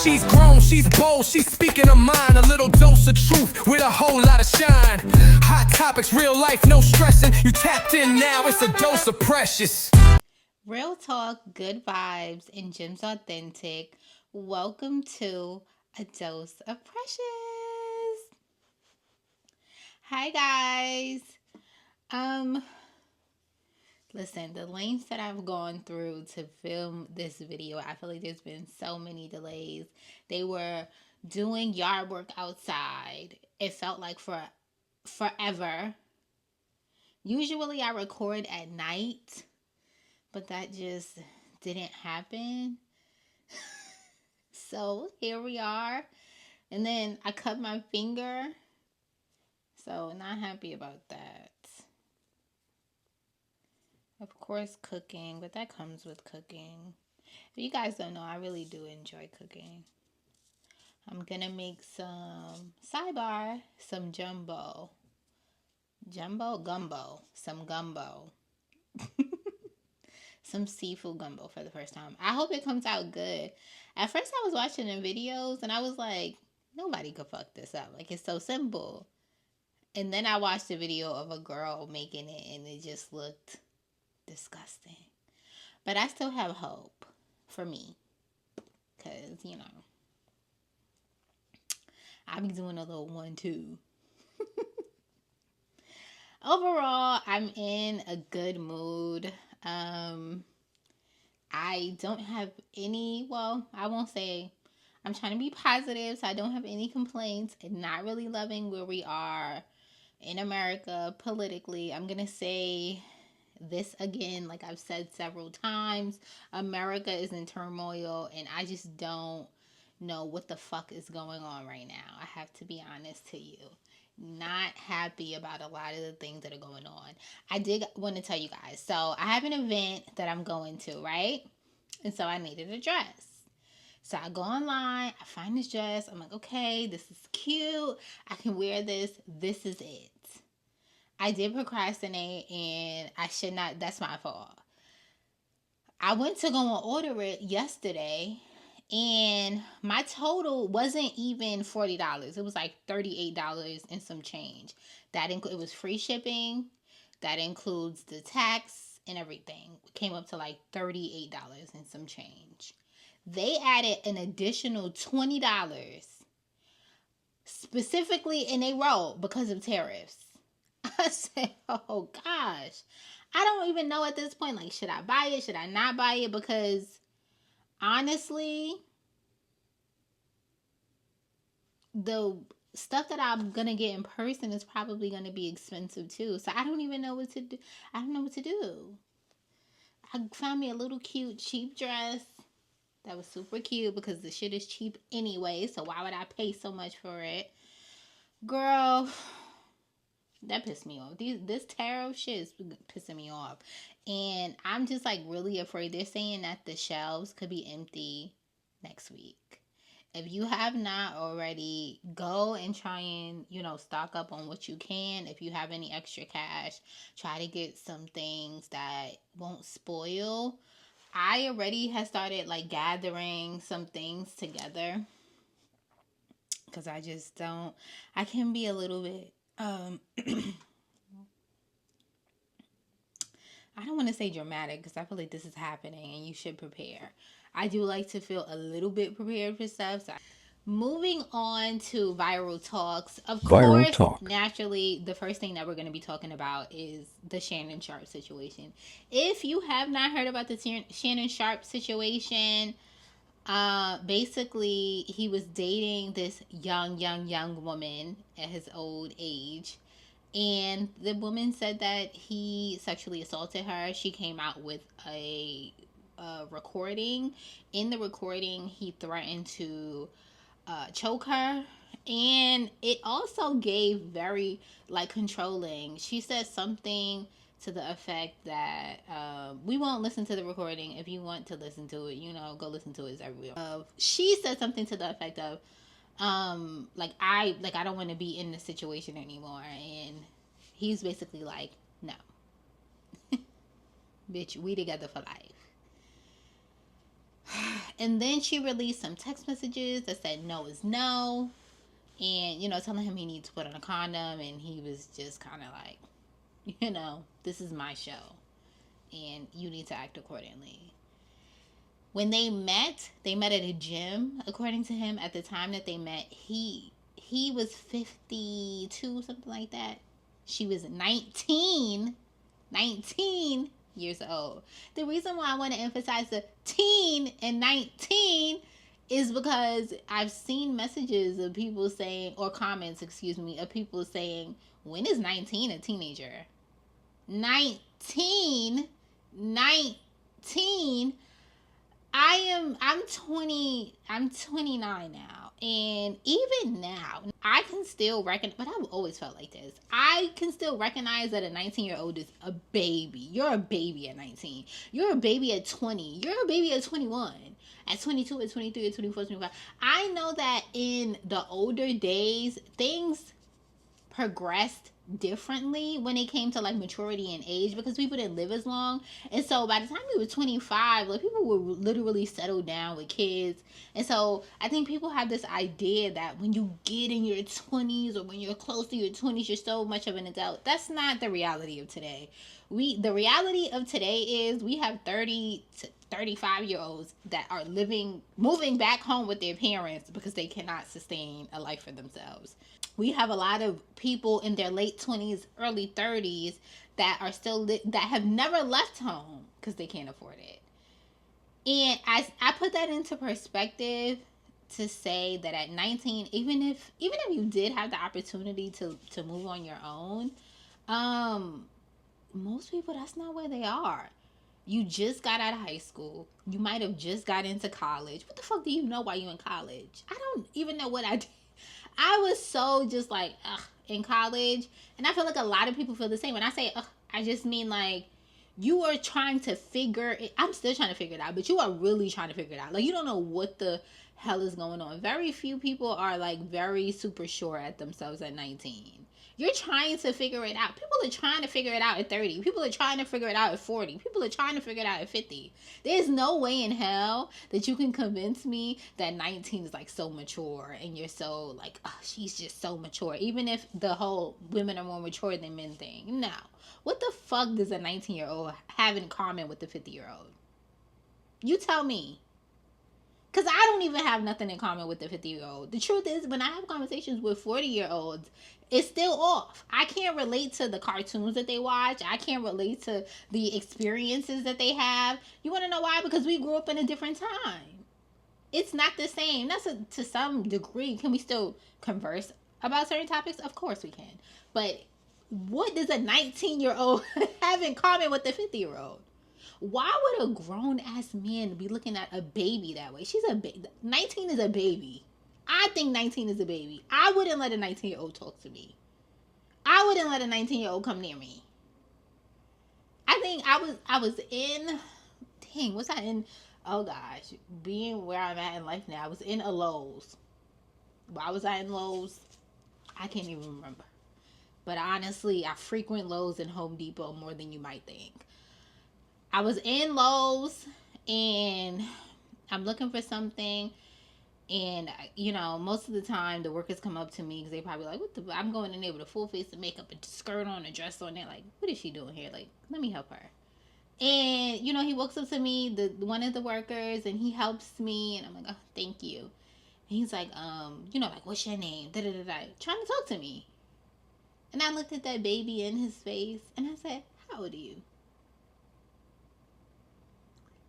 She's grown, she's bold, she's speaking her mind. A little dose of truth with a whole lot of shine. Hot topics, real life, no stressing. You tapped in now, it's a dose of precious. Real talk, good vibes, and Jim's authentic. Welcome to A Dose of Precious. Hi guys. Listen, the lengths that I've gone through to film this video, I feel like there's been so many delays. They were doing yard work outside. It felt like forever. Usually I record at night, but that just didn't happen. So here we are. And then I cut my finger. So not happy about that. Of course, cooking, but that comes with cooking. If you guys don't know, I really do enjoy cooking. I'm gonna make some gumbo, some gumbo. Some seafood gumbo for the first time. I hope it comes out good. At first I was watching the videos and I was like, nobody could fuck this up. Like, it's so simple. And then I watched a video of a girl making it and it just looked disgusting. But I still have hope for me. Because, you know, I'll be doing a little 1-2. Overall, I'm in a good mood. I don't have any, I won't say, I'm trying to be positive, so I don't have any complaints and not really loving where we are in America politically. I'm going to say this again, like I've said several times, America is in turmoil and I just don't know what the fuck is going on right now. I have to be honest to you. Not happy about a lot of the things that are going on. I did want to tell you guys. So I have an event that I'm going to, right? And so I needed a dress. So I go online, I find this dress. I'm like, okay, this is cute. I can wear this. This is it. I did procrastinate and I should not. That's my fault. I went to go and order it yesterday. And my total wasn't even $40. It was like $38 and some change. It was free shipping. That includes the tax and everything. It came up to like $38 and some change. They added an additional $20 specifically in a row because of tariffs. I said, oh gosh. I don't even know at this point, like, should I buy it? Should I not buy it? Because honestly, the stuff that I'm gonna get in person is probably gonna be expensive too. So I don't even know what to do. I don't know what to do. I found me a little cute cheap dress that was super cute because the shit is cheap anyway. So why would I pay so much for it? Girl, that pissed me off. This tariff shit is pissing me off. And I'm just like really afraid. They're saying that the shelves could be empty next week. If you have not already, go and try and, stock up on what you can. If you have any extra cash, try to get some things that won't spoil. I already have started like gathering some things together because I just don't, I can be a little bit, I don't want to say dramatic because I feel like this is happening and you should prepare. I do like to feel a little bit prepared for stuff. So moving on to viral talks. Of course, naturally, the first thing that we're going to be talking about is the Shannon Sharpe situation. If you have not heard about the Shannon Sharpe situation, basically, he was dating this young woman at his old age. And the woman said that he sexually assaulted her. She came out with a recording. In the recording, he threatened to choke her. And it also gave very, controlling. She said something to the effect that we won't listen to the recording. If you want to listen to it, go listen to it. It's everywhere. She said something to the effect of, I don't want to be in this situation anymore. And he's basically like, no, bitch, we together for life. And then she released some text messages that said no is no. And, telling him he needs to put on a condom. And he was just kind of like, this is my show. And you need to act accordingly. When they met at a gym, according to him. At the time that they met, he was 52, something like that. She was 19 years old. The reason why I want to emphasize the teen and 19 is because I've seen messages of people saying, or comments, of people saying, when is 19 a teenager? 19. I'm 29 now. And even now, I can still recognize, but I've always felt like this. I can still recognize that a 19-year-old is a baby. You're a baby at 19. You're a baby at 20. You're a baby at 21. At 22, at 23, at 24, 25. I know that in the older days, things progressed differently when it came to like maturity and age, because people didn't live as long. And so by the time we were 25, like, people were literally settled down with kids. And so I think people have this idea that when you get in your 20s, or when you're close to your 20s, you're so much of an adult. That's not the reality of today. The reality of today is we have 30 to 35-year-olds that are moving back home with their parents because they cannot sustain a life for themselves. We have a lot of people in their late 20s, early 30s that are still that have never left home because they can't afford it. And I put that into perspective to say that at 19, even if you did have the opportunity to move on your own, most people, that's not where they are. You just got out of high school. You might have just got into college. What the fuck do you know while you in college? I don't even know what I did. I was so just like, in college. And I feel like a lot of people feel the same. When I say, I just mean like, you are trying to figure it. I'm still trying to figure it out, but you are really trying to figure it out. Like, you don't know what the hell is going on. Very few people are like very super sure at themselves at 19. You're trying to figure it out. People are trying to figure it out at 30. People are trying to figure it out at 40. People are trying to figure it out at 50. There's no way in hell that you can convince me that 19 is like so mature and you're so like, she's just so mature. Even if the whole women are more mature than men thing. No. What the fuck does a 19-year-old have in common with the 50-year-old? You tell me. Because I don't even have nothing in common with the 50-year-old. The truth is, when I have conversations with 40-year-olds, it's still off. I can't relate to the cartoons that they watch. I can't relate to the experiences that they have. You want to know why? Because we grew up in a different time. It's not the same. To some degree. Can we still converse about certain topics? Of course we can. But what does a 19-year-old have in common with the 50-year-old? Why would a grown-ass man be looking at a baby that way? 19 is a baby. I think 19 is a baby. I wouldn't let a 19-year-old talk to me. I wouldn't let a 19-year-old come near me. I think I was in, was I in, oh gosh, being where I'm at in life now, I was in a Lowe's. Why was I in Lowe's? I can't even remember. But honestly, I frequent Lowe's and Home Depot more than you might think. I was in Lowe's and I'm looking for something, and most of the time the workers come up to me because they probably like, I'm going in there with a full face of makeup, a skirt on, a dress on. They're like, what is she doing here? Like, let me help her. And he walks up to me, one of the workers, and he helps me, and I'm like, oh, thank you. And he's like, like, what's your name? Trying to talk to me. And I looked at that baby in his face and I said, how old are you?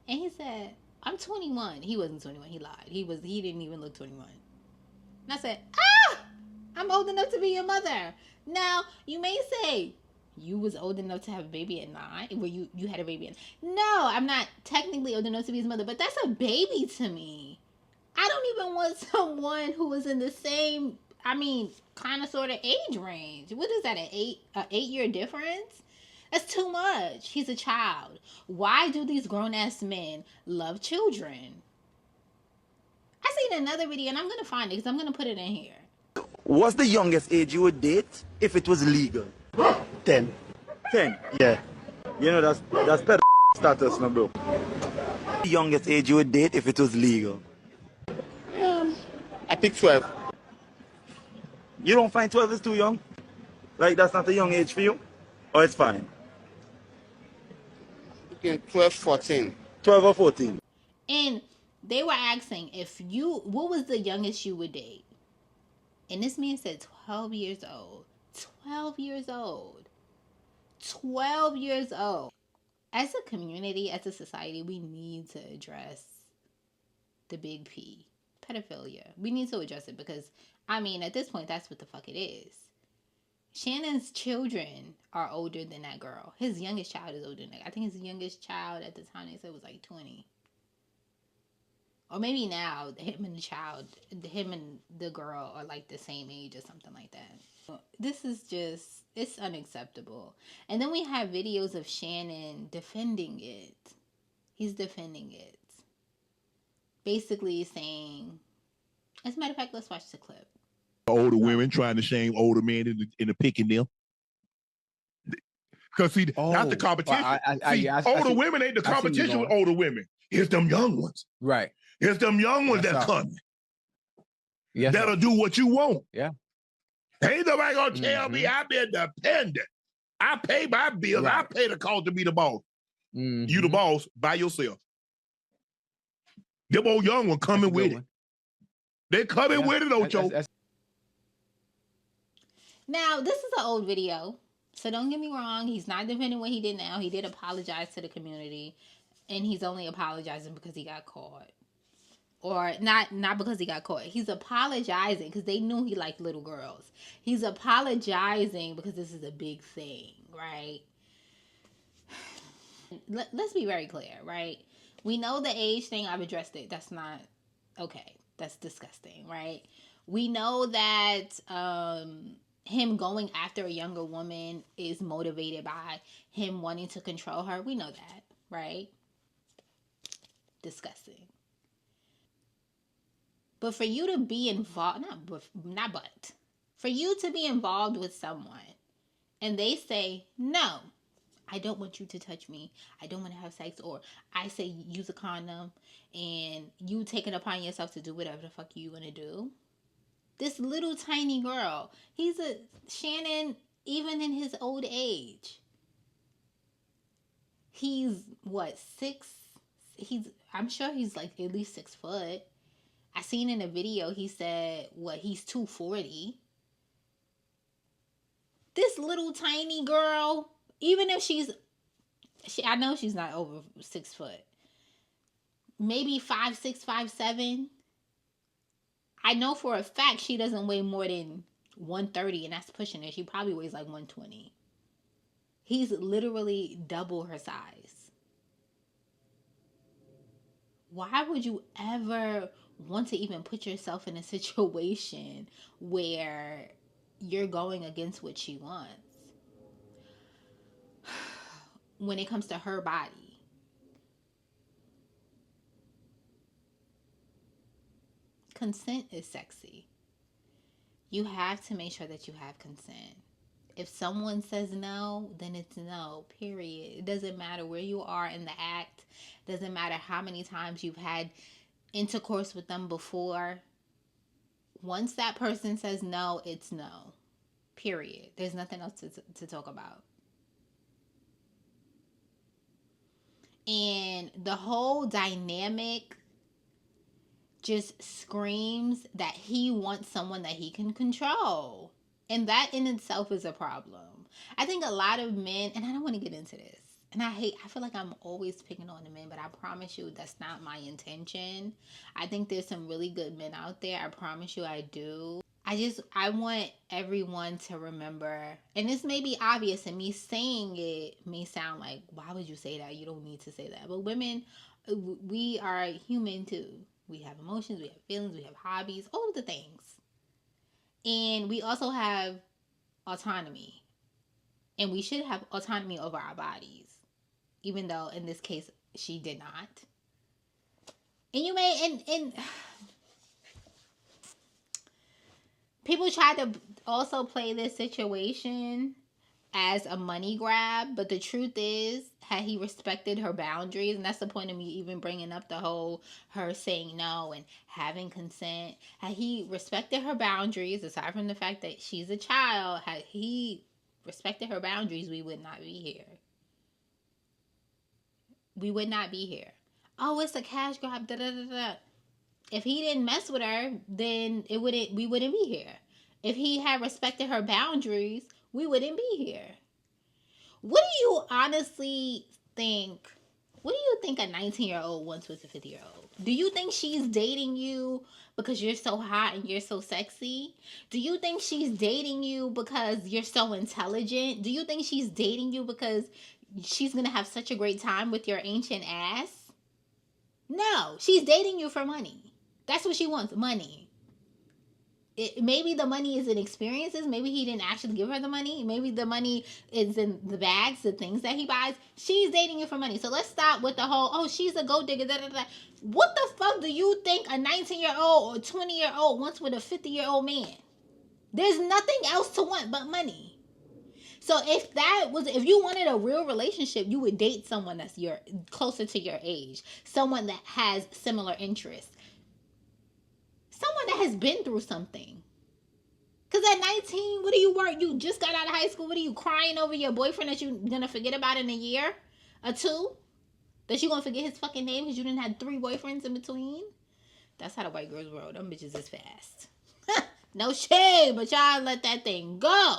And he said, I'm 21. He wasn't 21. He lied. He didn't even look 21. And I said, I'm old enough to be your mother. Now, you may say, you was old enough to have a baby at 9? Well, you had a baby at 9. No, I'm not technically old enough to be his mother, but that's a baby to me. I don't even want someone who is in the same, kind of sort of age range. What is that, an 8-year difference? That's too much. He's a child. Why do these grown-ass men love children? I seen another video, and I'm going to find it because I'm going to put it in here. What's the youngest age you would date if it was legal? 10. 10? Yeah. That's better status, no, bro. The youngest age you would date if it was legal? I pick 12. You don't find 12 is too young? Like that's not a young age for you? Or it's fine? Between 12, 14. 12 or 14? And they were asking what was the youngest you would date? And this man said 12 years old. 12 years old. 12 years old. As a community, as a society, we need to address the big P, pedophilia. We need to address it because, I mean, at this point, that's what the fuck it is. Shannon's children are older than that girl. His youngest child is older than that. I think his youngest child at the time they said was like 20. Or maybe now, him and the girl are like the same age or something like that. This is just, it's unacceptable. And then we have videos of Shannon defending it. He's defending it. Basically saying, as a matter of fact, let's watch the clip. Older women trying to shame older men in the picking them. Because see, not the competition. Older women ain't the competition with older women. It's them young ones. Right. It's them young ones that's coming. Yes, that'll do what you want. Yeah. Ain't nobody gonna tell me I've been dependent. I pay my bills. Right. I pay the cost to be the boss. You the boss by yourself. Them old young ones coming with it. They coming with it, Ocho. Now, this is an old video. So don't get me wrong. He's not defending what he did now. He did apologize to the community. And he's only apologizing because he got caught. Or not because he got caught. He's apologizing because they knew he liked little girls. He's apologizing because this is a big thing, right? Let's be very clear, right? We know the age thing. I've addressed it. That's not okay. That's disgusting, right? We know that him going after a younger woman is motivated by him wanting to control her. We know that, right? Disgusting. But for you to be involved, for you to be involved with someone and they say, no, I don't want you to touch me. I don't want to have sex. Or I say use a condom and you take it upon yourself to do whatever the fuck you want to do. This little tiny girl, Shannon, even in his old age. He's what, 6? I'm sure he's like at least 6 foot. I seen in a video, he said, he's 240. This little tiny girl, even if I know she's not over 6 foot. Maybe 5'6", 5'7". I know for a fact she doesn't weigh more than 130, and that's pushing it. She probably weighs like 120. He's literally double her size. Why would you ever want to even put yourself in a situation where you're going against what she wants when it comes to her body? Consent is sexy. You have to make sure that you have consent. If someone says no, then it's no, period. It doesn't matter where you are in the act. It doesn't matter how many times you've had intercourse with them before. Once that person says no, it's no, period. There's nothing else to talk about. And the whole dynamic just screams that he wants someone that he can control. And that in itself is a problem. I think a lot of men, and I don't want to get into this, and I feel like I'm always picking on the men, but I promise you that's not my intention. I think there's some really good men out there. I promise you I do. I want everyone to remember, and this may be obvious, and me saying it may sound like, why would you say that? You don't need to say that. But women, we are human too. We have emotions, we have feelings, we have hobbies, all of the things. And we also have autonomy. And we should have autonomy over our bodies. Even though in this case she did not. And you may and people try to also play this situation as a money grab, but the truth is, had he respected her boundaries, and that's the point of me even bringing up the whole her saying no and having consent, had he respected her boundaries, aside from the fact that she's a child, had he respected her boundaries, we would not be here. We would not be here. Oh, it's a cash grab, da da da da. If he didn't mess with her, then we wouldn't be here. If he had respected her boundaries, we wouldn't be here. What do you honestly think? What do you think a 19-year-old wants with a 50-year-old? Do you think she's dating you because you're so hot and you're so sexy? Do you think she's dating you because you're so intelligent? Do you think she's dating you because she's going to have such a great time with your ancient ass? No, she's dating you for money. That's what she wants, money. Maybe the money is in experiences. Maybe he didn't actually give her the money. Maybe the money is in the bags, the things that he buys. She's dating you for money. So let's stop with the whole, oh, she's a gold digger. Da, da, da. What the fuck do you think a 19-year-old or 20-year-old wants with a 50-year-old man? There's nothing else to want but money. So if you wanted a real relationship, you would date someone that's closer to your age, someone that has similar interests, someone that has been through something. Because at 19, what do you work? You just got out of high school. What are you crying over your boyfriend that you're going to forget about in a year or two? That you're going to forget his fucking name because you didn't have 3 boyfriends in between? That's how the white girls roll. Them bitches is fast. No shade, but y'all let that thing go.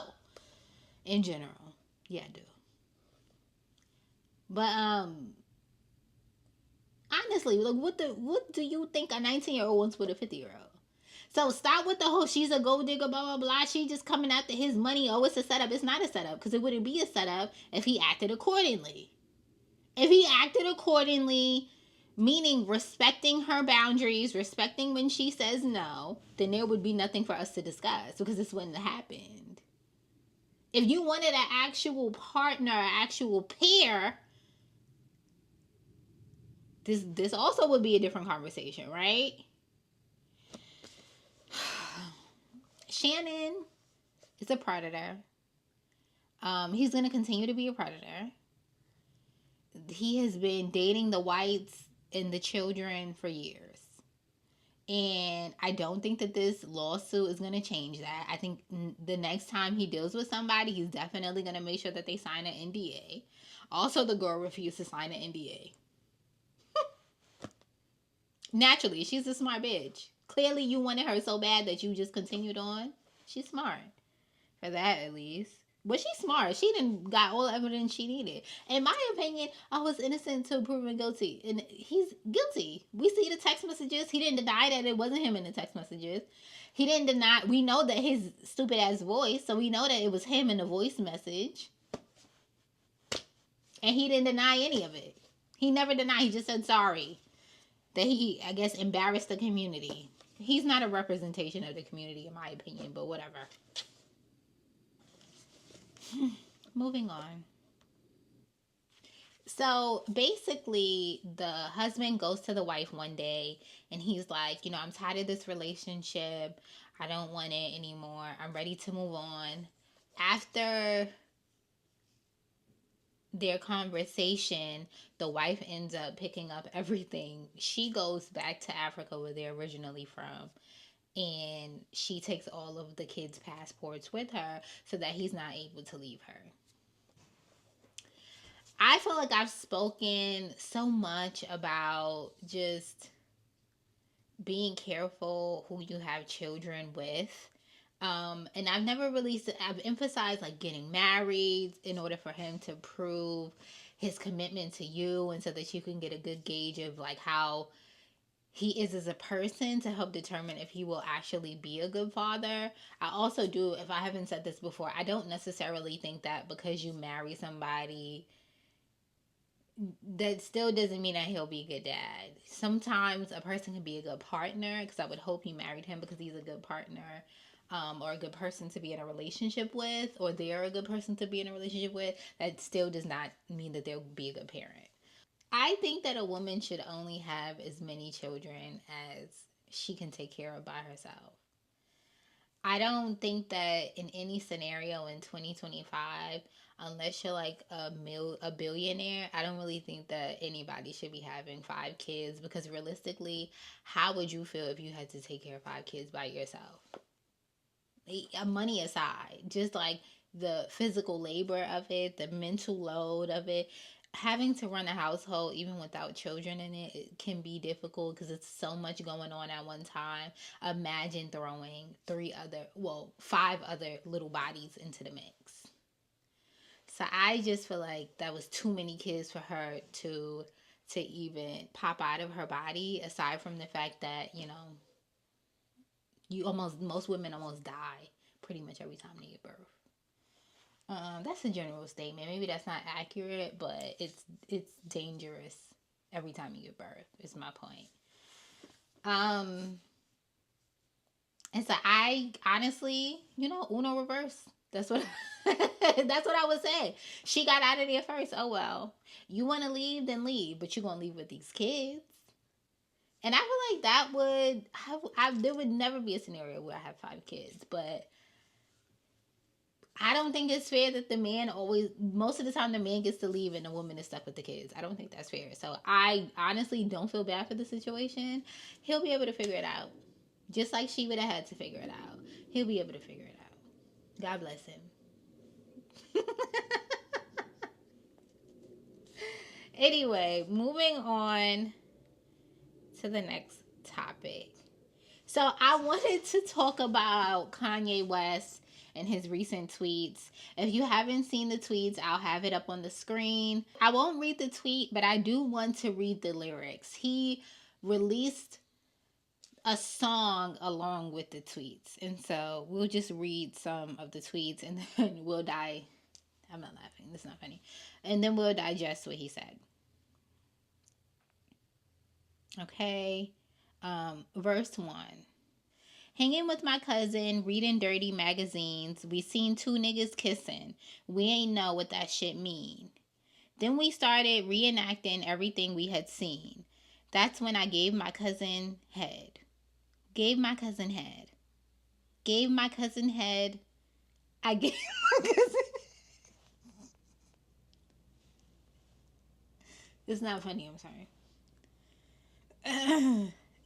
In general. Yeah, I do. But, honestly, like, what do you think a 19-year-old wants with a 50-year-old? So stop with the whole she's a gold digger, blah, blah, blah. She just coming after his money. Oh, it's a setup. It's not a setup because it wouldn't be a setup if he acted accordingly. If he acted accordingly, meaning respecting her boundaries, respecting when she says no, then there would be nothing for us to discuss because this wouldn't have happened. If you wanted an actual partner, an actual pair, this also would be a different conversation, right? Shannon is a predator. He's going to continue to be a predator. He has been dating the whites and the children for years. And I don't think that this lawsuit is going to change that. I think the next time he deals with somebody, he's definitely going to make sure that they sign an NDA. Also, the girl refused to sign an NDA. Naturally, she's a smart bitch. Clearly, you wanted her so bad that you just continued on. She's smart. For that, at least. But she's smart. She didn't got all the evidence she needed. In my opinion, I was innocent until proven guilty. And he's guilty. We see the text messages. He didn't deny that it wasn't him in the text messages. He didn't deny. We know that his stupid ass voice. So we know that it was him in the voice message. And he didn't deny any of it. He never denied. He just said sorry. That he, I guess, embarrassed the community. He's not a representation of the community, in my opinion, but whatever. Moving on. So basically, the husband goes to the wife one day and he's like, I'm tired of this relationship. I don't want it anymore. I'm ready to move on. After their conversation, the wife ends up picking up everything. She goes back to Africa where they're originally from. And she takes all of the kids' passports with her so that he's not able to leave her. I feel like I've spoken so much about just being careful who you have children with. And I've never really, I've emphasized like getting married in order for him to prove his commitment to you and so that you can get a good gauge of like how he is as a person to help determine if he will actually be a good father. I also do, if I haven't said this before, I don't necessarily think that because you marry somebody, that still doesn't mean that he'll be a good dad. Sometimes a person can be a good partner, because I would hope you married him because he's a good partner, or a good person to be in a relationship with, or they're a good person to be in a relationship with. That still does not mean that they'll be a good parent. I think that a woman should only have as many children as she can take care of by herself. I don't think that in any scenario in 2025, unless you're like a billionaire, I don't really think that anybody should be having 5 kids, because realistically, how would you feel if you had to take care of 5 kids by yourself? Money aside, just like the physical labor of it, the mental load of it, having to run a household even without children in it, it can be difficult because it's so much going on at one time. Imagine throwing 5 other little bodies into the mix. So I just feel like that was too many kids for her to even pop out of her body, aside from the fact that, most women almost die pretty much every time they give birth. That's a general statement. Maybe that's not accurate, but it's dangerous every time you give birth, is my point. And so I honestly, Uno reverse. That's what that's what I would say. She got out of there first. Oh well. You want to leave, then leave, but you're gonna leave with these kids. And I feel like that there would never be a scenario where I have 5 kids, but I don't think it's fair that the man most of the time the man gets to leave and the woman is stuck with the kids. I don't think that's fair. So I honestly don't feel bad for the situation. He'll be able to figure it out. Just like she would have had to figure it out. He'll be able to figure it out. God bless him. Anyway, moving on to the next topic. So I wanted to talk about Kanye West and his recent tweets. If you haven't seen the tweets, I'll have it up on the screen. I won't read the tweet, but I do want to read the lyrics. He released a song along with the tweets. And so we'll just read some of the tweets and then we'll I'm not laughing. This is not funny. And then we'll digest what he said. Okay. Verse 1. Hanging with my cousin, reading dirty magazines. We seen 2 niggas kissing. We ain't know what that shit mean. Then we started reenacting everything we had seen. That's when I gave my cousin head. Gave my cousin head. Gave my cousin head. I gave my cousin. It's not funny, I'm sorry.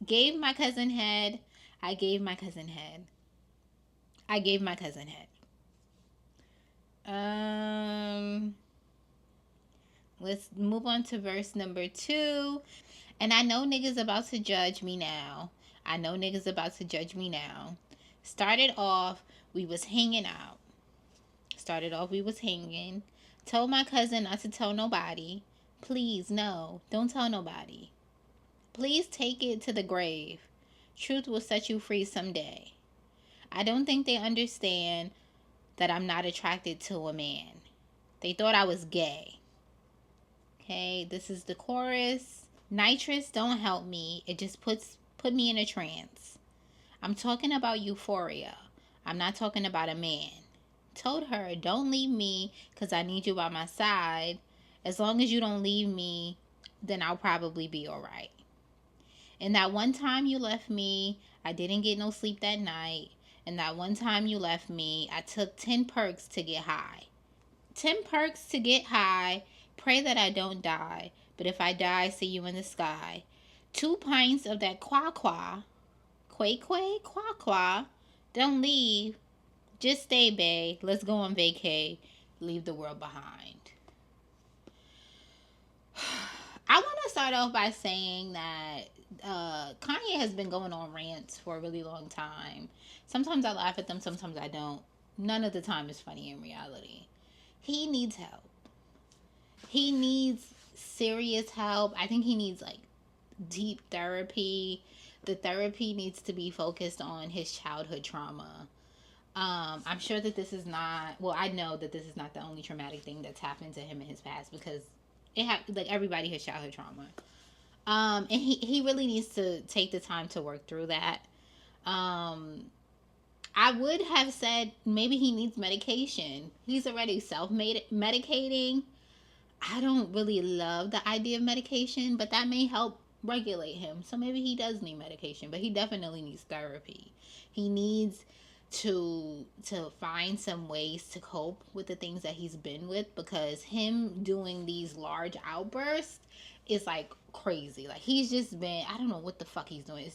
Gave my cousin head. I gave my cousin head. I gave my cousin head. Let's move on to verse number 2. And I know niggas about to judge me now. I know niggas about to judge me now. Started off, we was hanging out. Told my cousin not to tell nobody. Please, no, don't tell nobody. Please take it to the grave. Truth will set you free someday. I don't think they understand that I'm not attracted to a man. They thought I was gay. Okay, this is the chorus. Nitrous don't help me. It just put me in a trance. I'm talking about euphoria. I'm not talking about a man. Told her, don't leave me because I need you by my side. As long as you don't leave me, then I'll probably be all right. And that one time you left me, I didn't get no sleep that night. And that one time you left me, I took 10 perks to get high. 10 perks to get high. Pray that I don't die. But if I die, see you in the sky. 2 pints of that qua-qua. Quay-quay, qua-qua. Don't leave. Just stay, bae. Let's go on vacay. Leave the world behind. I want to start off by saying that Kanye has been going on rants for a really long time. Sometimes I laugh at them, sometimes I don't. None of the time is funny in reality. He needs help. He needs serious help. I think he needs like deep therapy. The therapy needs to be focused on his childhood trauma. I'm sure that this is not, well, I know that this is not the only traumatic thing that's happened to him in his past, because everybody has childhood trauma. And he really needs to take the time to work through that. I would have said maybe he needs medication. He's already self-medicating. I don't really love the idea of medication, but that may help regulate him. So maybe he does need medication, but he definitely needs therapy. He needs to find some ways to cope with the things that he's been with, because him doing these large outbursts is like crazy. Like, he's just been, I don't know what the fuck he's doing.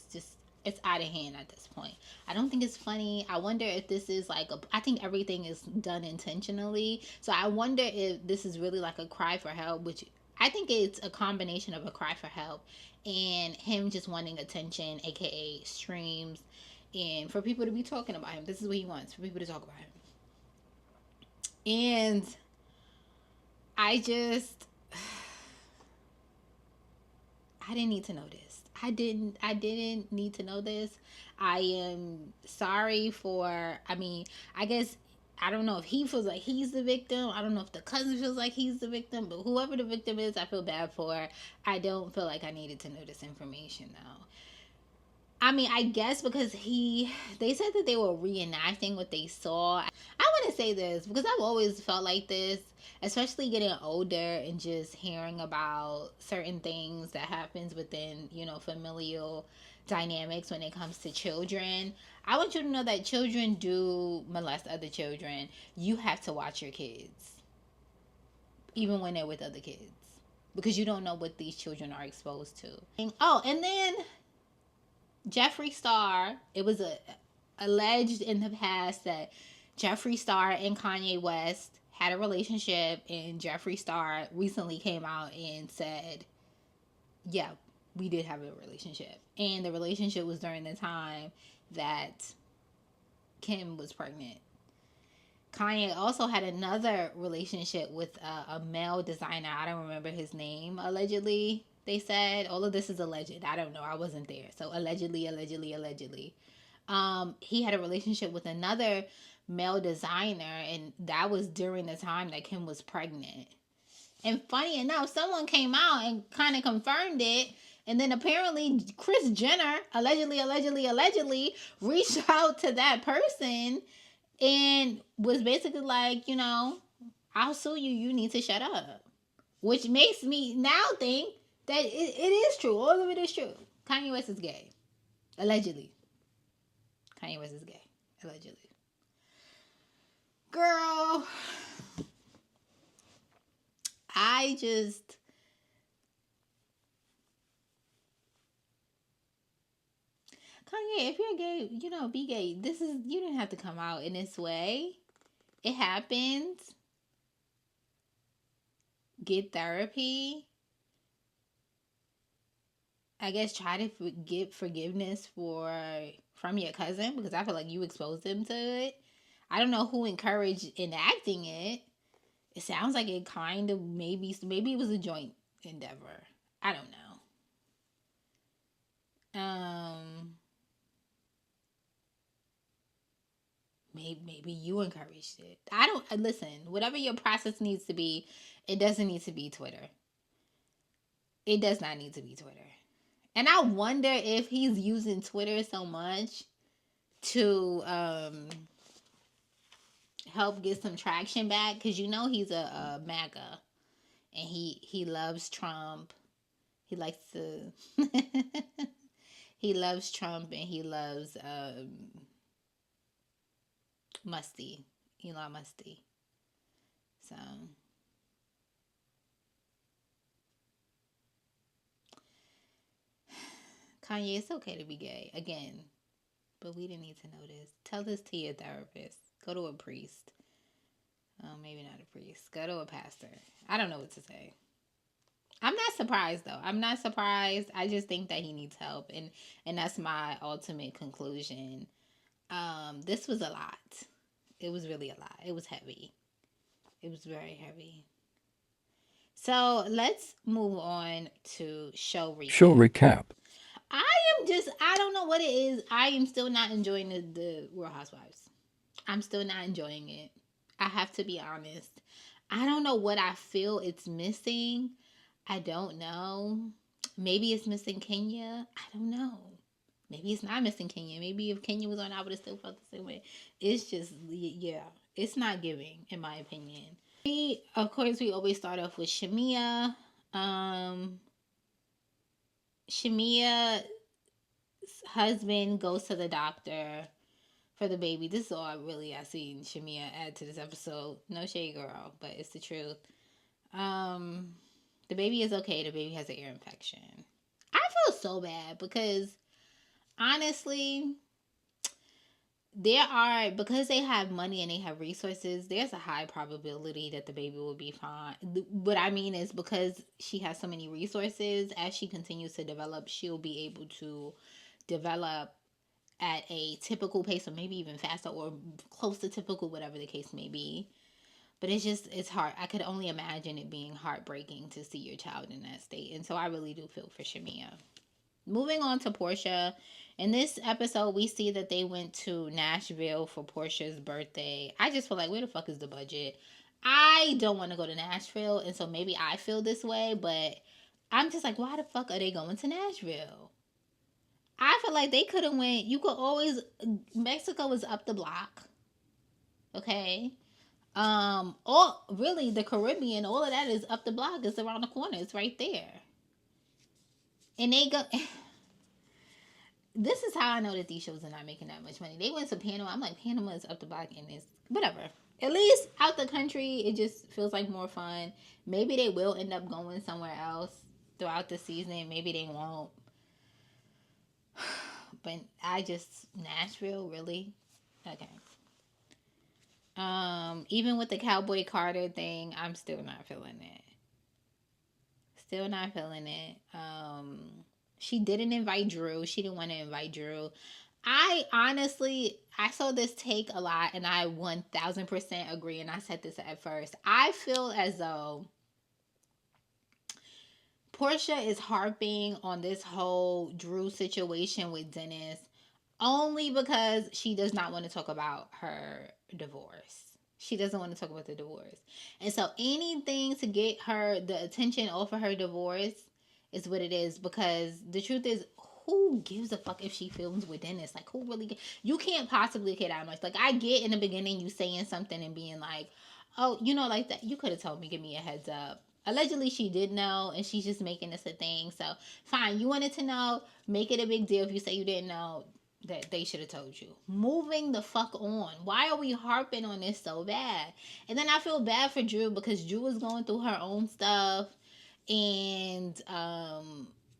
It's out of hand at this point. I don't think it's funny. I wonder if this is like I think everything is done intentionally. So I wonder if this is really like a cry for help, which I think it's a combination of a cry for help and him just wanting attention, aka streams, and for people to be talking about him. This is what he wants, for people to talk about him. And I didn't need to know this. I didn't need to know this. I am sorry for, I guess, I don't know if he feels like he's the victim. I don't know if the cousin feels like he's the victim, but whoever the victim is, I feel bad for. I don't feel like I needed to know this information though. I guess because they said that they were reenacting what they saw. I want to say this because I've always felt like this, especially getting older and just hearing about certain things that happens within, familial dynamics when it comes to children. I want you to know that children do molest other children. You have to watch your kids, even when they're with other kids, because you don't know what these children are exposed to. Oh, and then Jeffree Star, it was alleged in the past that Jeffree Star and Kanye West had a relationship, and Jeffree Star recently came out and said, yeah, we did have a relationship. And the relationship was during the time that Kim was pregnant. Kanye also had another relationship with a male designer. I don't remember his name, allegedly. They said, all of this is alleged. I don't know. I wasn't there. So allegedly. He had a relationship with another male designer, and that was during the time that Kim was pregnant. And funny enough, someone came out and kind of confirmed it. And then apparently Kris Jenner, allegedly, reached out to that person and was basically like, I'll sue you. You need to shut up. Which makes me now think that it is true. All of it is true. Kanye West is gay. Allegedly. Kanye West is gay. Allegedly. Girl. Kanye, if you're gay, be gay. You didn't have to come out in this way. It happens. Get therapy. I guess try to get forgiveness from your cousin, because I feel like you exposed him to it. I don't know who encouraged enacting it. It sounds like it kind of maybe it was a joint endeavor. I don't know. Maybe you encouraged it. I don't listen. Whatever your process needs to be, it doesn't need to be Twitter. It does not need to be Twitter. And I wonder if he's using Twitter so much to help get some traction back, because he's a MAGA, and he loves Trump. He likes to he loves Trump, and he loves Elon Musty. So Kanye, it's okay to be gay again, but we didn't need to know this. Tell this to your therapist. Go to a priest. Maybe not a priest. Go to a pastor. I don't know what to say. I'm not surprised though. I'm not surprised. I just think that he needs help, and that's my ultimate conclusion. This was a lot. It was really a lot. It was heavy. It was very heavy. So let's move on to show recap. I don't know what it is. I am still not enjoying the Real Housewives. I'm still not enjoying it. I have to be honest. I don't know what I feel it's missing. I don't know. Maybe it's missing Kenya. I don't know. Maybe it's not missing Kenya. Maybe if Kenya was on, I would have still felt the same way. It's just, yeah, it's not giving, in my opinion. Of course, we always start off with Shamia. Shamia's husband goes to the doctor for the baby. This is all I seen Shamia add to this episode. No shade, girl, but it's the truth. The baby is okay. The baby has an ear infection. I feel so bad because honestly, because they have money and they have resources, there's a high probability that the baby will be fine. What I mean is, because she has so many resources, as she continues to develop, she'll be able to develop at a typical pace, or maybe even faster, or close to typical, whatever the case may be. But it's hard. I could only imagine it being heartbreaking to see your child in that state. And so I really do feel for Shamia. Moving on to Portia. In this episode, we see that they went to Nashville for Portia's birthday. I just feel like, where the fuck is the budget? I don't want to go to Nashville, and so maybe I feel this way, but I'm just like, why the fuck are they going to Nashville? I feel like they could have went, Mexico is up the block. Okay? Or really the Caribbean, all of that is up the block. It's around the corner. It's right there. And they go... This is how I know that these shows are not making that much money. They went to Panama. I'm like, Panama is up the block and it's whatever. At least out the country, it just feels like more fun. Maybe they will end up going somewhere else throughout the season. Maybe they won't. But Nashville, really? Okay. Even with the Cowboy Carter thing, I'm still not feeling it. Still not feeling it. She didn't invite Drew. She didn't want to invite Drew. I saw this take a lot, and I 1000% agree, and I said this at first. I feel as though Portia is harping on this whole Drew situation with Dennis only because she does not want to talk about her divorce. She doesn't want to talk about the divorce. And so anything to get her the attention off of her divorce is what it is, because the truth is, who gives a fuck if she films with Dennis? Like, who really... You can't possibly care that much. Like, I get in the beginning you saying something and being like, oh, like that. You could have told me, give me a heads up. Allegedly, she did know, and she's just making this a thing. So, fine. You wanted to know. Make it a big deal if you say you didn't know. That they should have told you. Moving the fuck on. Why are we harping on this so bad? And then I feel bad for Drew, because Drew is going through her own stuff. And,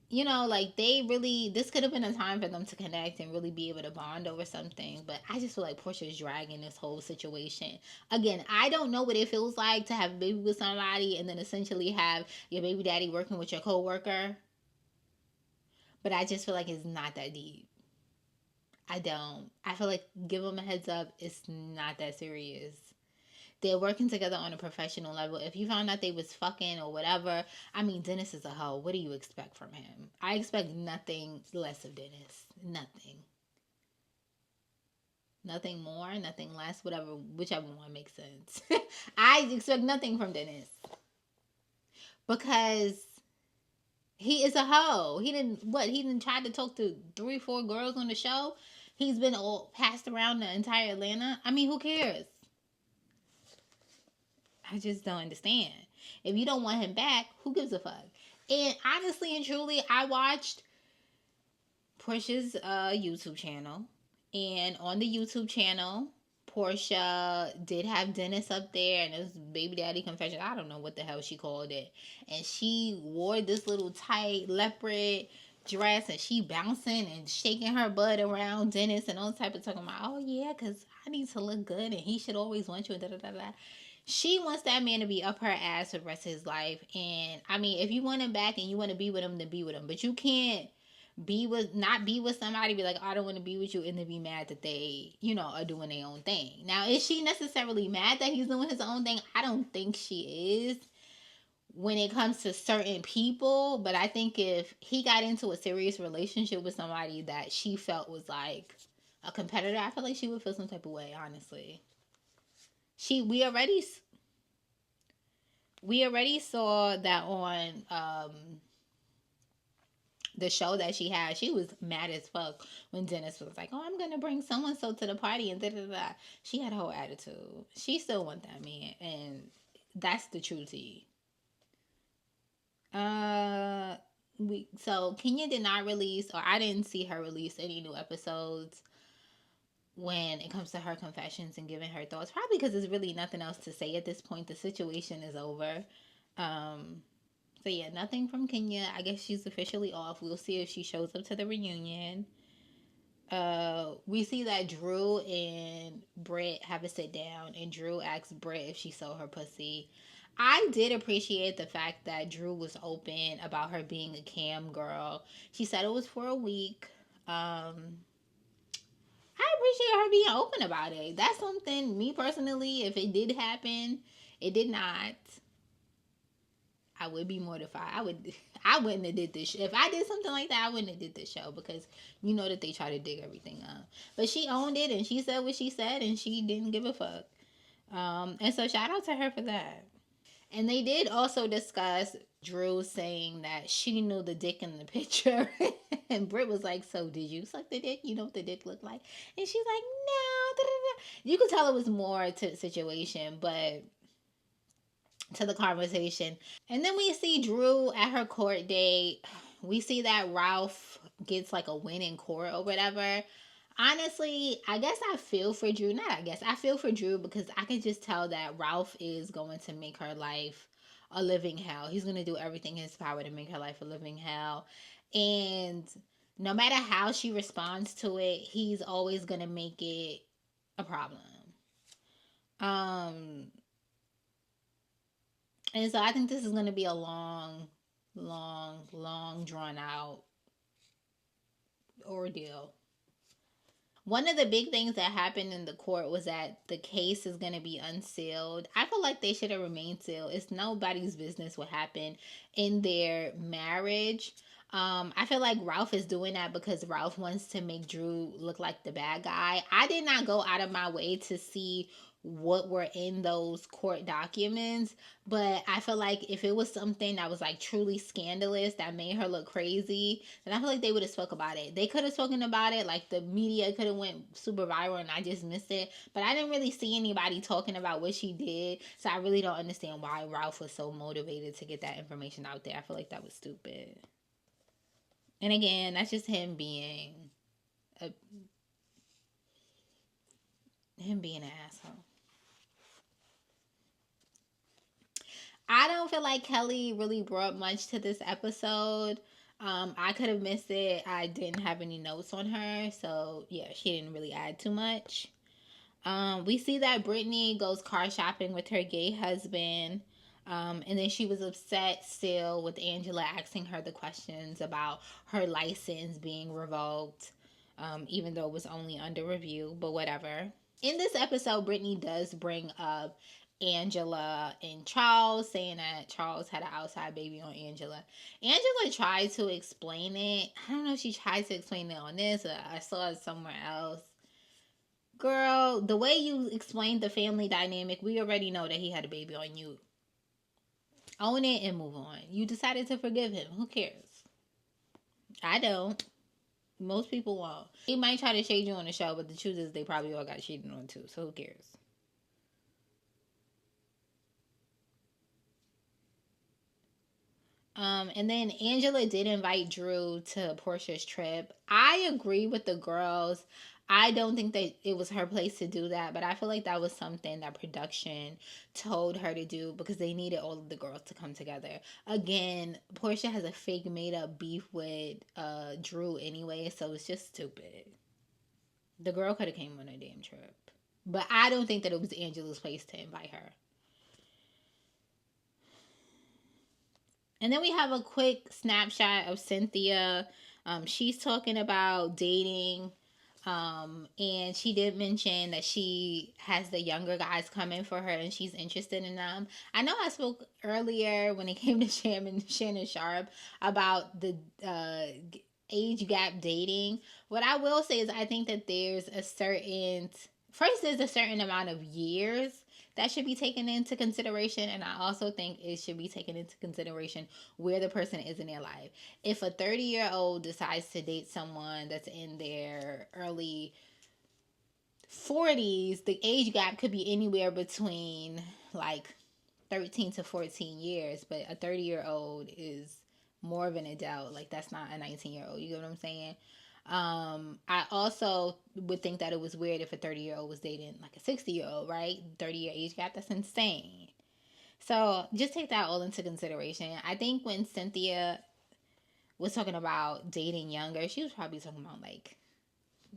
like, this could have been a time for them to connect and really be able to bond over something. But I just feel like Portia is dragging this whole situation. Again, I don't know what it feels like to have a baby with somebody and then essentially have your baby daddy working with your coworker. But I just feel like it's not that deep. I don't. I feel like, give them a heads up, it's not that serious. They're working together on a professional level. If you found out they was fucking or whatever, I mean, Dennis is a hoe. What do you expect from him? I expect nothing less of Dennis. Nothing. Nothing more, nothing less, whichever one makes sense. I expect nothing from Dennis. Because he is a hoe. He didn't try to talk to 3-4 girls on the show. He's been all passed around the entire Atlanta. I mean, who cares? I just don't understand. If you don't want him back, who gives a fuck? And honestly and truly, I watched Portia's YouTube channel. And on the YouTube channel, Portia did have Dennis up there, and it was baby daddy confession. I don't know what the hell she called it. And she wore this little tight leopard dress, and she bouncing and shaking her butt around Dennis and all type of talking about, oh yeah, because I need to look good and he should always want you, and da-da-da-da. She wants that man to be up her ass for the rest of his life. And I mean, if you want him back and you want to be with him, then be with him. But you can't not be with somebody, be like, oh, I don't want to be with you, and then be mad that they, are doing their own thing. Now, is she necessarily mad that he's doing his own thing? I don't think she is when it comes to certain people. But I think if he got into a serious relationship with somebody that she felt was like a competitor, I feel like she would feel some type of way, honestly. We already saw that on the show that she had. She was mad as fuck when Dennis was like, oh, I'm gonna bring so to the party, and da-da-da. She had a whole attitude. She still want that man, and that's the true tea. So Kenya did not release, or I didn't see her release any new episodes. when it comes to her confessions and giving her thoughts. Probably because there's really nothing else to say at this point. The situation is over. So yeah, nothing from Kenya. I guess she's officially off. We'll see if she shows up to the reunion. We see that Drew and Britt have a sit down, and Drew asks Britt if she sold her pussy. I did appreciate the fact that Drew was open about her being a cam girl. She said it was for a week. I appreciate her being open about it. That's something, me personally, if it did happen, it did not, I would be mortified. I wouldn't have did this. If I did something like that, I wouldn't have did this show, because you know that they try to dig everything up. But she owned it, and she said what she said, and she didn't give a fuck. And so shout out to her for that. And they did also discuss Drew saying that she knew the dick in the picture. And Britt was like, so did you suck the dick? You know what the dick looked like? And she's like, no. Da, da, da. You could tell it was more to the situation, but to the conversation. And then we see Drew at her court date. We see that Ralph gets like a win in court or whatever. Honestly, I guess I feel for Drew. Not I guess. I feel for Drew because I can just tell that Ralph is going to make her life a living hell. He's going to do everything in his power to make her life a living hell. And no matter how she responds to it, he's always going to make it a problem. And so I think this is going to be a long drawn out ordeal. One of the big things that happened in the court was that the case is going to be unsealed. I feel like they should have remained sealed. It's nobody's business what happened in their marriage. I feel like Ralph is doing that because Ralph wants to make Drew look like the bad guy. I did not go out of my way to see what were in those court documents, but I feel like if it was something that was like truly scandalous that made her look crazy, then I feel like they would have spoke about it. They could have spoken about it, like the media could have went super viral and I just missed it, but I didn't really see anybody talking about what she did, so I really don't understand why Ralph was so motivated to get that information out there. I feel like that was stupid. And again, that's just him being an asshole. I don't feel like Kelly really brought much to this episode. I could have missed it. I didn't have any notes on her, so yeah, she didn't really add too much. We see that Brittany goes car shopping with her gay husband. And then she was upset still with Angela asking her the questions about her license being revoked, even though it was only under review, but whatever. In this episode, Brittany does bring up Angela and Charles, saying that Charles had an outside baby on Angela. Angela tried to explain it. I don't know if she tried to explain it on this, or I saw it somewhere else. Girl, the way you explained the family dynamic, we already know that he had a baby on you. Own it and move on. You decided to forgive him. Who cares? I don't. Most people won't. He might try to shade you on the show, but the truth is they probably all got cheated on too, so who cares? And then Angela did invite Drew to Portia's trip. I agree with the girls. I don't think that it was her place to do that, but I feel like that was something that production told her to do because they needed all of the girls to come together. Again, Portia has a fake made up beef with Drew anyway, so it's just stupid. The girl could have came on a damn trip. But I don't think that it was Angela's place to invite her. And then we have a quick snapshot of Cynthia. She's talking about dating. And she did mention that she has the younger guys coming for her and she's interested in them. I know I spoke earlier when it came to Shannon Sharpe about the age gap dating. What I will say is I think that there's a certain amount of years that should be taken into consideration, and I also think it should be taken into consideration where the person is in their life. If a 30-year-old decides to date someone that's in their early 40s, the age gap could be anywhere between like 13 to 14 years, but a 30-year-old is more of an adult. Like, that's not a 19-year-old. You get what I'm saying? I also would think that it was weird if a 30-year-old was dating like a 60-year-old, right? 30-year age gap, that's insane. So just take that all into consideration. I think when Cynthia was talking about dating younger, she was probably talking about like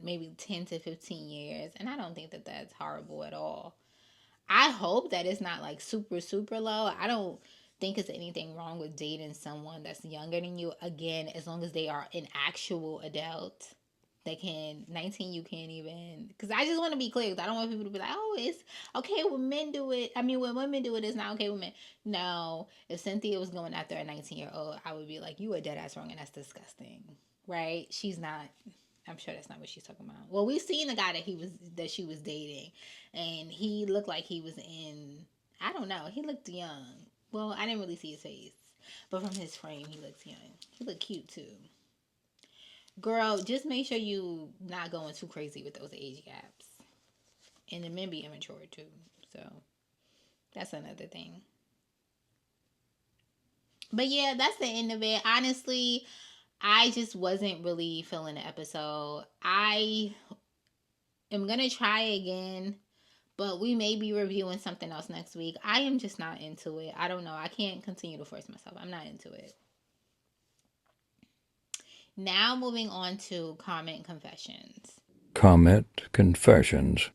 maybe 10 to 15 years. And I don't think that that's horrible at all. I hope that it's not like super, super low. I don't think it's anything wrong with dating someone that's younger than you. Again, as long as they are an actual adult. They can 19, you can't even, because I just want to be clear, because I don't want people to be like, oh, it's okay when men do it. I mean, when women do it, it's not okay with men. No, if Cynthia was going after a 19-year-old, I would be like, you are dead ass wrong, and that's disgusting, right? She's not. I'm sure that's not what she's talking about. Well, we've seen the guy that she was dating, and he looked like he was in, I don't know, he looked young. Well, I didn't really see his face, but from his frame, he looks young. He looked cute too. Girl, just make sure you not going too crazy with those age gaps. And the men be immature too. So that's another thing. But yeah, that's the end of it. Honestly, I just wasn't really feeling the episode. I am going to try again, but we may be reviewing something else next week. I am just not into it. I don't know. I can't continue to force myself. I'm not into it. Now moving on to comment confessions. Comment confessions.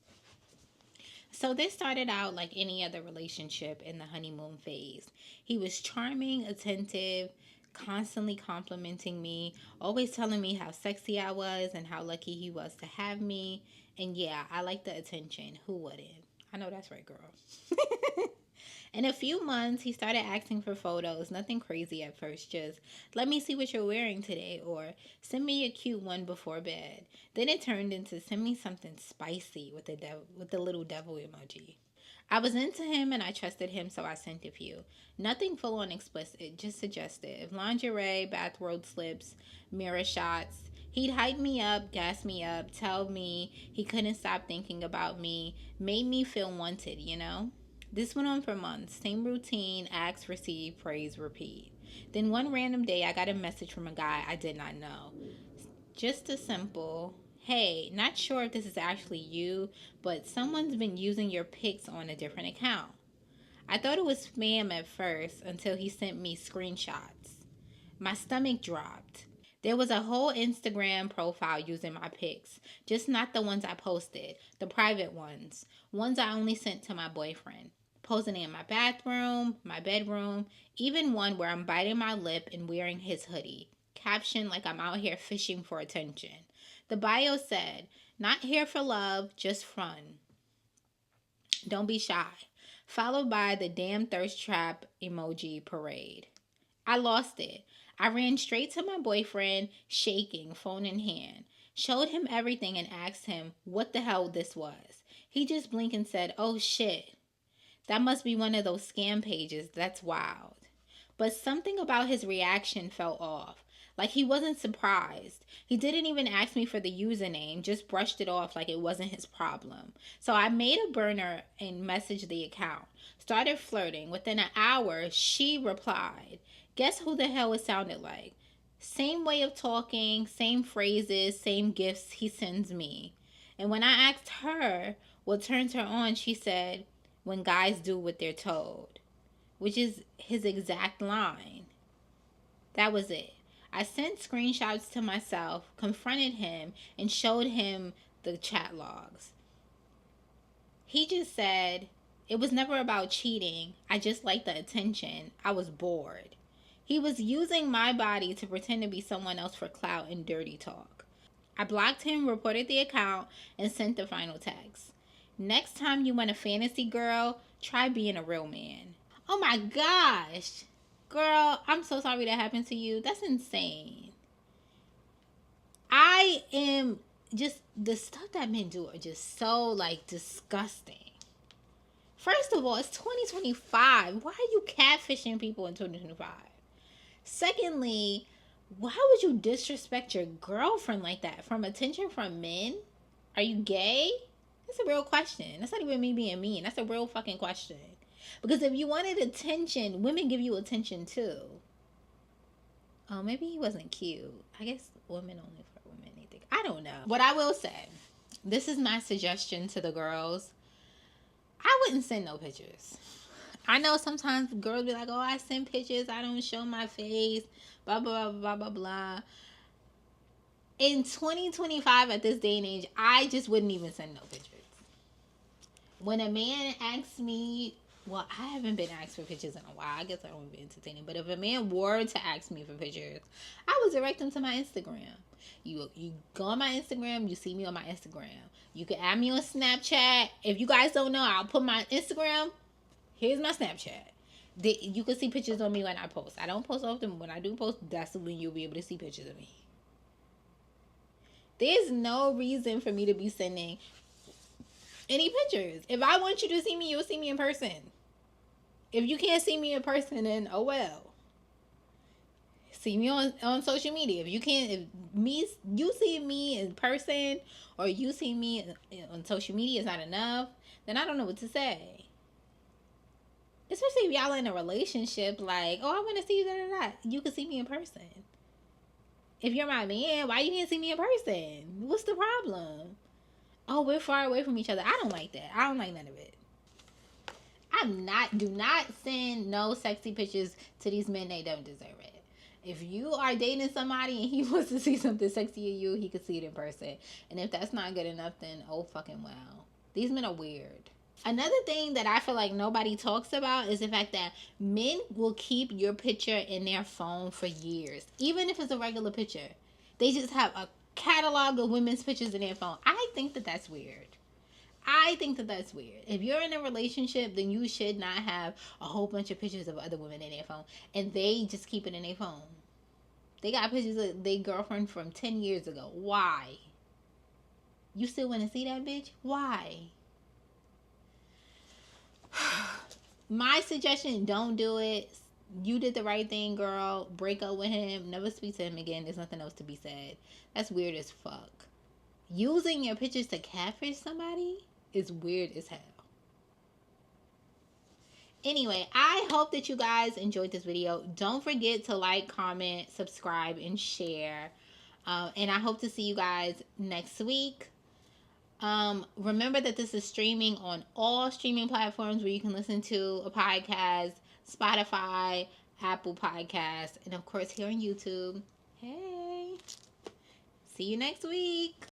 So this started out like any other relationship in the honeymoon phase. He was charming, attentive, constantly complimenting me, always telling me how sexy I was and how lucky he was to have me. And yeah, I like the attention. Who wouldn't? I know that's right, girl. In a few months, he started asking for photos. Nothing crazy at first, just let me see what you're wearing today, or send me a cute one before bed. Then it turned into send me something spicy with the little devil emoji. I was into him and I trusted him, so I sent a few. Nothing full on explicit, just suggestive. Lingerie, bathrobe slips, mirror shots. He'd hype me up, gas me up, tell me he couldn't stop thinking about me, made me feel wanted, you know? This went on for months. Same routine, ask, receive, praise, repeat. Then one random day, I got a message from a guy I did not know. Just a simple, hey, not sure if this is actually you, but someone's been using your pics on a different account. I thought it was spam at first until he sent me screenshots. My stomach dropped. There was a whole Instagram profile using my pics, just not the ones I posted, the private ones I only sent to my boyfriend. Posing in my bathroom, my bedroom, even one where I'm biting my lip and wearing his hoodie. Caption like I'm out here fishing for attention. The bio said, not here for love, just fun. Don't be shy. Followed by the damn thirst trap emoji parade. I lost it. I ran straight to my boyfriend, shaking, phone in hand. Showed him everything and asked him what the hell this was. He just blinked and said, oh shit. That must be one of those scam pages. That's wild. But something about his reaction felt off. Like he wasn't surprised. He didn't even ask me for the username, just brushed it off like it wasn't his problem. So I made a burner and messaged the account. Started flirting. Within an hour, she replied. Guess who the hell it sounded like? Same way of talking, same phrases, same gifts he sends me. And when I asked her what turns her on, she said, when guys do what they're told, which is his exact line. That was it. I sent screenshots to myself, confronted him, and showed him the chat logs. He just said, it was never about cheating. I just liked the attention. I was bored. He was using my body to pretend to be someone else for clout and dirty talk. I blocked him, reported the account, and sent the final text. Next time you want a fantasy girl, try being a real man. Oh my gosh. Girl, I'm so sorry that happened to you. That's insane. I am just, the stuff that men do are just so like disgusting. First of all, it's 2025. Why are you catfishing people in 2025? Secondly, why would you disrespect your girlfriend like that? From attention from men? Are you gay? That's a real question. That's not even me being mean. That's a real fucking question. Because if you wanted attention, women give you attention too. Oh, maybe he wasn't cute. I guess women only for women need to I don't know. What I will say, this is my suggestion to the girls. I wouldn't send no pictures. I know sometimes girls be like, oh, I send pictures, I don't show my face, blah, blah, blah, blah, blah, blah. In 2025, at this day and age, I just wouldn't even send no pictures. When a man asks me, well, I haven't been asked for pictures in a while. I guess I don't be entertaining. But if a man were to ask me for pictures, I would direct him to my Instagram. You go on my Instagram, you see me on my Instagram. You can add me on Snapchat. If you guys don't know, I'll put my Instagram. Here's my Snapchat. You can see pictures on me when I post. I don't post often, but when I do post, that's when you'll be able to see pictures of me. There's no reason for me to be sending any pictures. If I want you to see me, you'll see me in person. If you can't see me in person, then oh well. See me on social media. If you can't, you see me in person, or you see me on social media is not enough, then I don't know what to say. Especially if y'all in a relationship, like, oh, I want to see you, you can see me in person. If you're my man, why you can't see me in person? What's the problem? Oh, we're far away from each other. I don't like that. I don't like none of it. Do not send no sexy pictures to these men. They don't deserve it. If you are dating somebody and he wants to see something sexy in you, he can see it in person. And if that's not good enough, then oh fucking well. These men are weird. Another thing that I feel like nobody talks about is the fact that men will keep your picture in their phone for years. Even if it's a regular picture. They just have a catalog of women's pictures in their phone. I think that that's weird. If you're in a relationship, then you should not have a whole bunch of pictures of other women in their phone. And they just keep it in their phone. They got pictures of their girlfriend from 10 years ago. Why? You still want to see that bitch? Why? My suggestion, don't do it. You did the right thing, girl. Break up with him. Never speak to him again. There's nothing else to be said. That's weird as fuck. Using your pictures to catfish somebody is weird as hell. Anyway, I hope that you guys enjoyed this video. Don't forget to like, comment, subscribe, and share. And I hope to see you guys next week. Remember that this is streaming on all streaming platforms where you can listen to a podcast, Spotify, Apple Podcasts, and of course here on YouTube. Hey, see you next week.